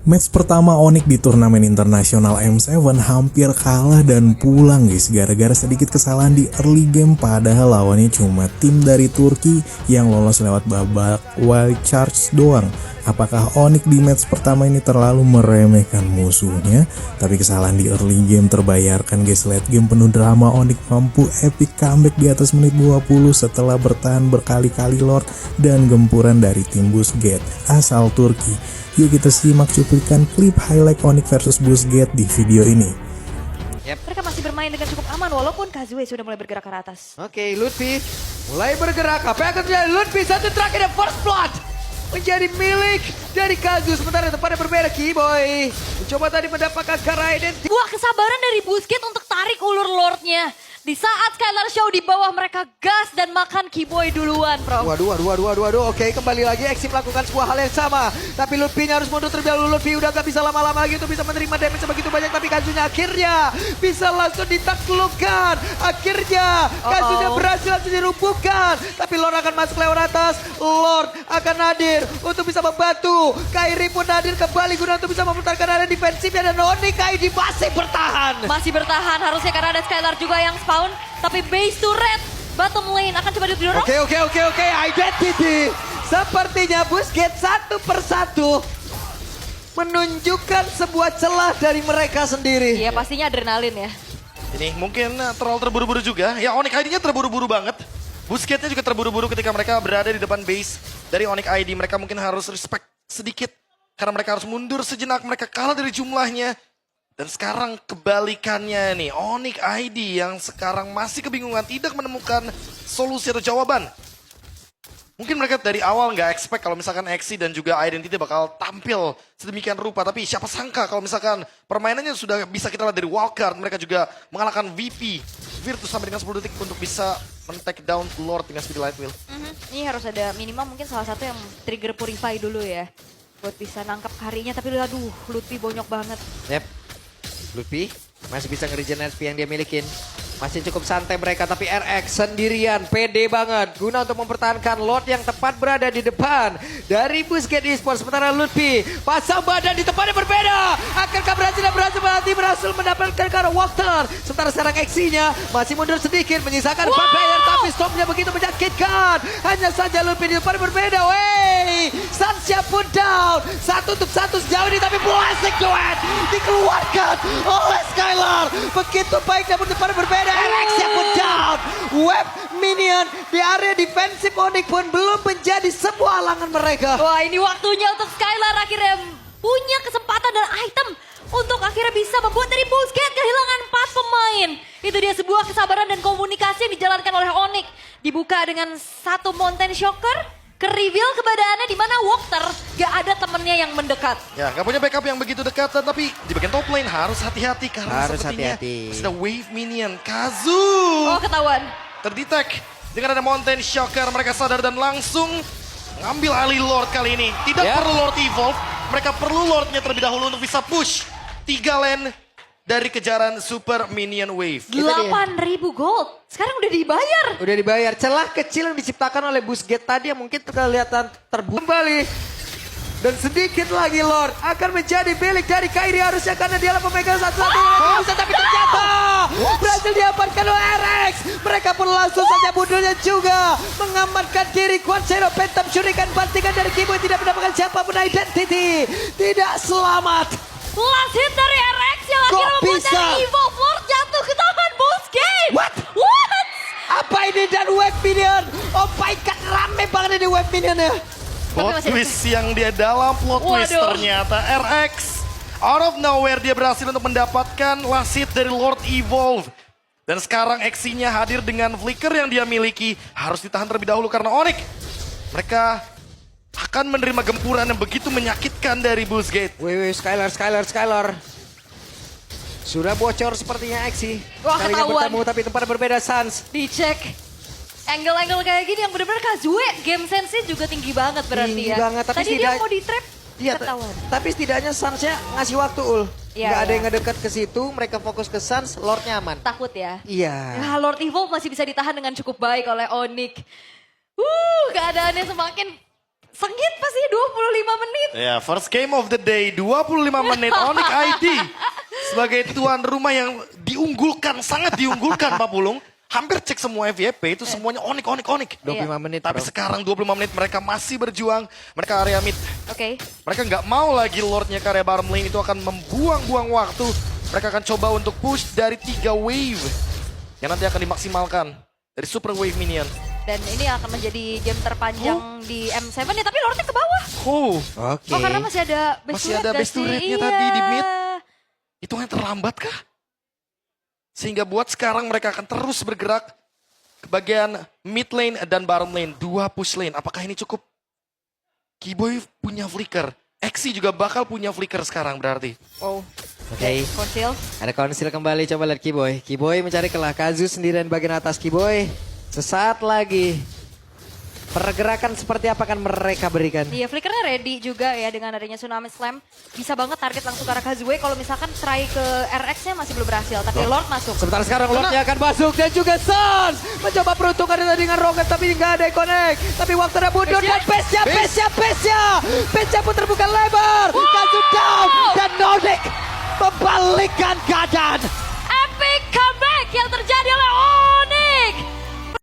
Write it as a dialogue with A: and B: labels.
A: Match pertama Onyx di turnamen internasional M7 hampir kalah dan pulang guys gara-gara sedikit kesalahan di early game, padahal lawannya cuma tim dari Turki yang lolos lewat babak wild charge doang. Apakah Onyx di match pertama ini terlalu meremehkan musuhnya? Tapi kesalahan di early game terbayarkan guys. Late game penuh drama, Onyx mampu epic comeback di atas menit 20 setelah bertahan berkali-kali Lord dan gempuran dari tim Busquets asal Turki. Yuk kita simak cuplikan klip highlight Onyx versus Busquets di video ini.
B: Mereka masih bermain dengan cukup aman walaupun Kazue sudah mulai bergerak ke atas.
C: Oke, Lutfi mulai bergerak. Apa yang akan terjadi? Lutfi satu terakhir dan first blood menjadi milik dari Kazu. Sementara tempatnya berbeda, Kiboy mencoba tadi mendapatkan Karaiden.
B: Buah kesabaran dari Busquets untuk tarik ulur Lordnya. Di saat Skylar Show di bawah mereka gas dan makan Kiboy duluan, bro.
C: Waduh. Oke, kembali lagi Exi melakukan sebuah hal yang sama. Tapi Lutfi-nya harus mundur terlebih dahulu. Lutfi udah gak bisa lama-lama lagi untuk bisa menerima damage sebegitu banyak. Tapi Kazunya akhirnya bisa langsung ditaklukkan. Akhirnya Kazunya berhasil langsung dirumpuhkan. Tapi Lord akan masuk lewat atas. Lord akan hadir untuk bisa membantu. Kairi pun hadir kembali guna untuk bisa memutarkan area defensifnya. Dan Onyx ID masih bertahan.
B: Masih bertahan harusnya karena ada Skylar juga yang spawn. Tapi base to red. Bottom lane akan coba didorong.
C: Oke. Identity. Sepertinya Busquets satu persatu menunjukkan sebuah celah dari mereka sendiri.
B: Iya pastinya adrenalin ya.
D: Ini mungkin terlalu terburu-buru juga. Ya Onyx ID-nya terburu-buru banget. Busquets-nya juga terburu-buru ketika mereka berada di depan base dari Onyx ID. Mereka mungkin harus respect sedikit. Karena mereka harus mundur sejenak. Mereka kalah dari jumlahnya. Dan sekarang kebalikannya nih. Onyx ID yang sekarang masih kebingungan. Tidak menemukan solusi atau jawaban. Mungkin mereka dari awal nggak expect kalau misalkan Exi dan juga Identity bakal tampil sedemikian rupa. Tapi siapa sangka kalau misalkan permainannya sudah bisa kita lihat dari wildcard. Mereka juga mengalahkan VP Virtus sampai dengan 10 detik untuk bisa men-take down Lord dengan speed light wheel.
B: Ini harus ada minimal mungkin salah satu yang trigger purify dulu ya. Buat bisa nangkap harinya tapi aduh Lutfi bonyok banget.
C: Yep. Lutfi masih bisa nge-regen HP yang dia milikin. Masih cukup santai mereka, tapi RX sendirian, pede banget. Guna untuk mempertahankan Lord yang tepat berada di depan dari Busquets Esports. Sementara Lutfi pasang badan di tempat yang berbeda. Akankah berhasil mendapatkan karena Walker. Sementara sekarang X-nya masih mundur sedikit, menyisakan 4 player. Tapi stopnya begitu menyakitkan. Hanya saja Lutfi di tempat yang berbeda. Wey, Sansya pun down. 1 untuk 1 sejauh ini, tapi Plastic Duet dikeluarkan oleh Skylar. Begitu baik namun di tempat yang berbeda. RX-nya pun down. Web minion di area defensif Onyx pun belum menjadi sebuah halangan mereka.
B: Wah ini waktunya untuk Skylar akhirnya punya kesempatan dan item untuk akhirnya bisa membuat dari Busquets kehilangan 4 pemain. Itu dia sebuah kesabaran dan komunikasi yang dijalankan oleh Onyx. Dibuka dengan satu Mountain Shocker. Ke-reveal keberadaannya di mana Walker gak ada temennya yang mendekat.
D: Ya, gak punya backup yang begitu dekat, tapi di bagian top lane harus hati-hati karena
C: Harus
D: sepertinya
C: hati-hati.
D: sudah wave minion Kazu.
B: Oh ketahuan.
D: Terdetek dengan ada Mountain Shocker, mereka sadar dan langsung ngambil alih Lord kali ini. Tidak perlu Lord evolve, mereka perlu Lordnya terlebih dahulu untuk bisa push 3 lane dari kejaran Super Minion Wave.
B: 8.000 gold. Sekarang udah dibayar.
C: Udah dibayar. Celah kecil yang diciptakan oleh Busquets tadi yang mungkin kelihatan terbuka kembali. Dan sedikit lagi Lord akan menjadi milik dari Kairi harusnya karena dialah pemegang satu-satu. Bisa tapi ternyata berhasil diamankan oleh RX. Mereka pun langsung saja mundurnya juga. Mengamankan diri Quan Zero Phantom Shuriken bantingan dari Kiboy tidak mendapatkan siapapun Identity. Tidak selamat.
B: Last hit dari RX yang
C: Kok
B: akhirnya membuat
C: bisa?
B: dari Evolve Lord jatuh ke tangan Busquets.
C: What?
B: What?
C: Apa ini dan web minion? Oh my god, rame banget ini web minionnya.
D: Plot
B: masih
D: twist yang dia dalam plot twist
B: Waduh.
D: ternyata RX. Out of nowhere dia berhasil untuk mendapatkan last hit dari Lord Evolve. Dan sekarang X-nya hadir dengan flicker yang dia miliki. Harus ditahan terlebih dahulu karena Onyx. Mereka akan menerima gempuran yang begitu menyakitkan dari Busquets.
C: Wih, Skylar. Sudah bocor sepertinya Exi.
B: Wah,
C: Kalinya
B: ketahuan.
C: bertemu tapi tempat berbeda Sans.
B: Dicek. Angle-angle kayak gini yang benar-benar Kazue. Game sense-nya juga tinggi banget berarti
C: Tinggi
B: ya.
C: banget, tapi
B: Tadi dia
C: tidak-
B: mau di-trap.
C: Iya,
B: Ketahuan.
C: tapi setidaknya Sansnya ngasih waktu Ul.
B: Iya,
C: Nggak ada
B: iya.
C: yang ngedekat ke situ, mereka fokus ke Sans, Lordnya aman.
B: Takut ya.
C: Iya.
B: Ya, Lord Evolve masih bisa ditahan dengan cukup baik oleh Onyx. Keadaannya semakin Sengit pasti 25 menit.
D: Ya, first game of the day, 25 menit Onyx ID. Sebagai tuan rumah yang diunggulkan, sangat diunggulkan Pak Pulung. Hampir cek semua FYP itu semuanya Onyx.
C: 25 menit
D: Tapi
C: bro.
D: sekarang 25 menit mereka masih berjuang. Mereka area mid.
B: Oke.
D: Mereka nggak mau lagi Lordnya ke area bottom lane, itu akan membuang-buang waktu. Mereka akan coba untuk push dari 3 wave. Yang nanti akan dimaksimalkan dari super wave minion.
B: Dan ini akan menjadi game terpanjang di M7 ya, tapi Lordnya ke bawah.
C: Oke.
B: Oh karena masih ada base
D: Masih
B: turret
D: ada
B: gak
D: base
B: sih?
D: turretnya tadi di mid. Itu yang terlambat kah? Sehingga buat sekarang mereka akan terus bergerak ke bagian mid lane dan bottom lane. 2 push lane. Apakah ini cukup? Keyboy punya flicker. Exi juga bakal punya flicker sekarang berarti.
B: Oh.
C: Oke.
B: Konsil.
C: Ada konsil kembali, coba lihat Keyboy. Keyboy mencari kelah, Kazu sendirian bagian atas. Keyboy sesaat lagi. Pergerakan seperti apa akan mereka berikan?
B: Iya, flickernya ready juga ya dengan adanya Tsunami Slam. Bisa banget target langsung ke arah Kazue kalau misalkan try ke RX-nya masih belum berhasil. Tapi Lord masuk.
C: Sebentar sekarang Lordnya akan masuk dan juga Sun mencoba peruntungan dengan Rocket tapi nggak ada yang connect. Tapi waktunya mundur dan Pesnya pun terbuka lebar. Kazu down dan Nordic membalikkan keadaan.